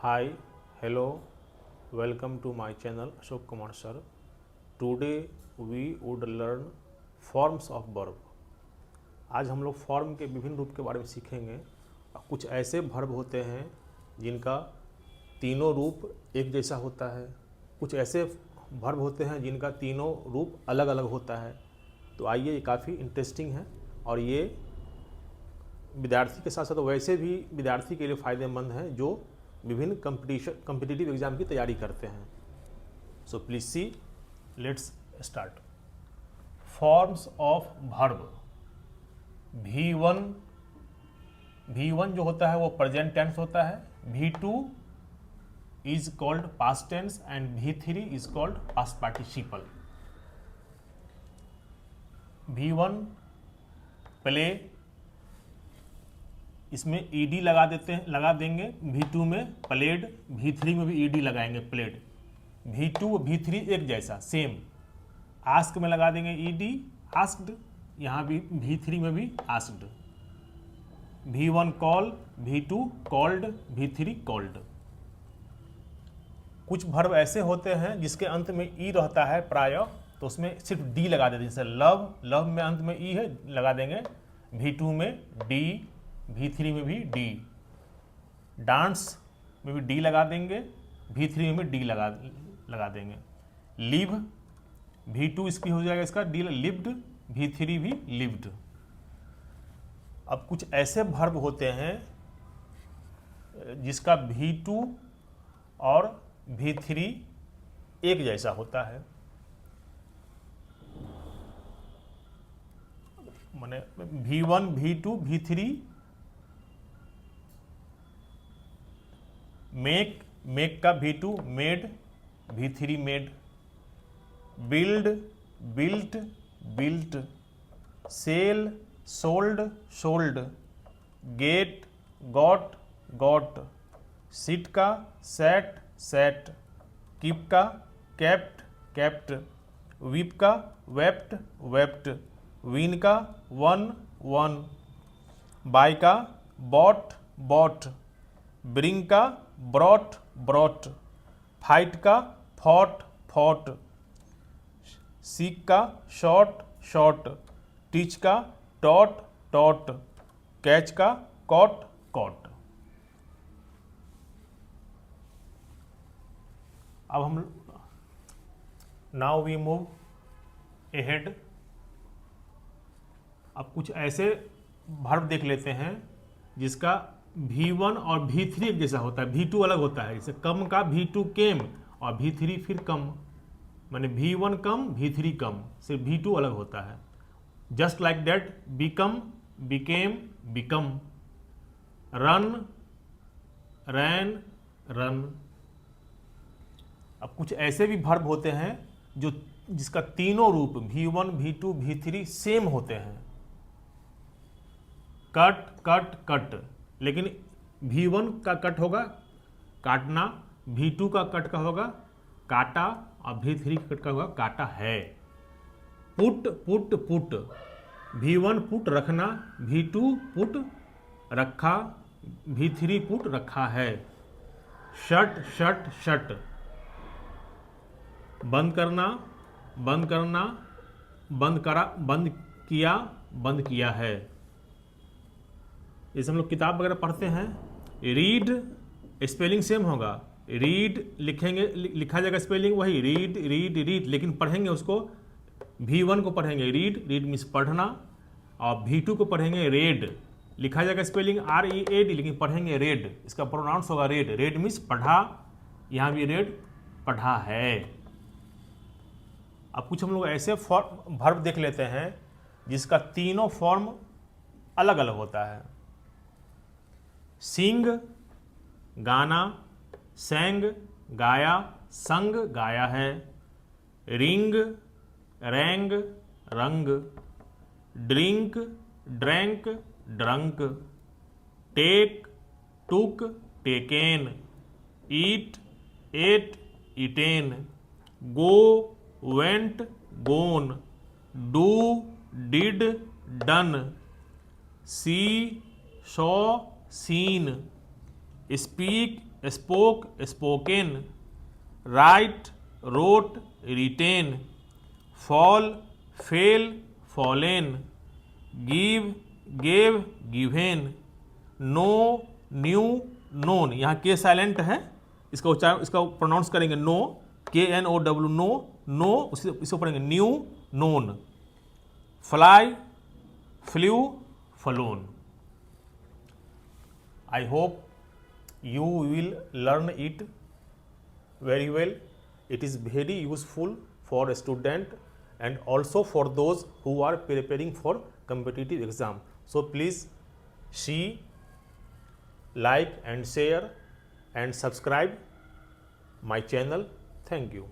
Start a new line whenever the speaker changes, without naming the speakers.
Hi, hello, welcome to my channel Ashok Kumar sir. Today we would learn forms of verb. आज हम लोग form के विभिन्न रूप के बारे में सीखेंगे। कुछ ऐसे वर्ब होते हैं जिनका तीनों रूप एक जैसा होता है, कुछ ऐसे वर्ब होते हैं जिनका तीनों रूप अलग अलग होता है। तो आइए, ये काफ़ी इंटरेस्टिंग है और ये विद्यार्थी के साथ साथ वैसे भी विद्यार्थी के लिए फ़ायदेमंद है जो विभिन्न कॉम्पिटिटिव एग्जाम की तैयारी करते हैं। So please see, let's start. Forms of verb. V1 जो होता है वो प्रेजेंट टेंस होता है, V2 is called past tense and V3 is called past participle. V1 play, इसमें ईडी लगा देंगे। V2 में प्लेड, V3 में भी ईडी लगाएंगे, प्लेड। V2 V3 एक जैसा, सेम। आस्क में लगा देंगे ईडी, आस्क्ड। यहाँ भी V3 में भी asked. V1 call, V2 called, V3 called. कुछ वर्ब ऐसे होते हैं जिसके अंत में ई रहता है प्राय, तो उसमें सिर्फ डी लगा देते हैं। जैसे लव में अंत में ई है, लगा देंगे। V2 में डी, V3 में भी डी। डांस में भी डी लगा देंगे, V3 में भी डी लगा देंगे। लिव, V2 इसकी हो जाएगा इसका डी, लिव्ड, V3 भी लिव्ड। अब कुछ ऐसे वर्ब होते हैं जिसका V2 और V3 एक जैसा होता है। माने V1 V2 V3। मेक का V2 made, V3 made. Build, built. Sell, sold. Get, got. Sit का सेट। कीप का केप्ट। वीप का वेप्ट। विन का वन। बाय का बॉट। ब्रिंग का ब्रॉट। फाइट का फॉट। सीक का शॉट। टीच का टॉट। कैच का कॉट। अब हम नाउ वी मूव अहेड। अब कुछ ऐसे वर्ब देख लेते हैं जिसका V1 और V3 एक जैसा होता है, V2 अलग होता है। जैसे कम का V2 केम और V3 फिर कम, माने V1 कम V3 कम, सिर्फ V2 अलग होता है। Just like that, become became become. Run. अब कुछ ऐसे भी वर्ब होते हैं जिसका तीनों रूप V1 V2 V3 सेम होते हैं। कट, लेकिन V1 का कट होगा काटना, V2 का कट का होगा काटा और V3 का कट का होगा काटा है। पुट, V1 पुट रखना, V2 पुट रखा, V3 पुट रखा है। शट, बंद किया है। जैसे हम लोग किताब वगैरह पढ़ते हैं, रीड स्पेलिंग सेम होगा, रीड लिखा जाएगा स्पेलिंग वही, रीड, लेकिन पढ़ेंगे उसको, V1 को पढ़ेंगे रीड मीन्स पढ़ना, और V2 को पढ़ेंगे रेड, लिखा जाएगा स्पेलिंग READ, लेकिन पढ़ेंगे रेड, इसका प्रोनाउंस होगा रेड मीन्स पढ़ा। यहाँ भी रेड पढ़ा है। अब कुछ हम लोग ऐसे वर्ब देख लेते हैं जिसका तीनों फॉर्म अलग अलग होता है। सिंग गाना, सेंग गाया, संग गाया है। Ring rang rung. Drink drank drunk. Take took taken. Eat ate eaten. Go went gone. Do did done. See saw seen. Speak spoke, spoken, write, wrote, written, fall, fell, fallen, give, gave, given, know, knew, known। यहाँ के silent है, इसका उच्चारण, इसका pronounce करेंगे no, KNOW, no, no, इसको पढ़ेंगे new, known. Fly, flu, phloem. I hope you will learn it very well. It is very useful for a student and also for those who are preparing for competitive exam. So please see, like and share and subscribe my channel. Thank you.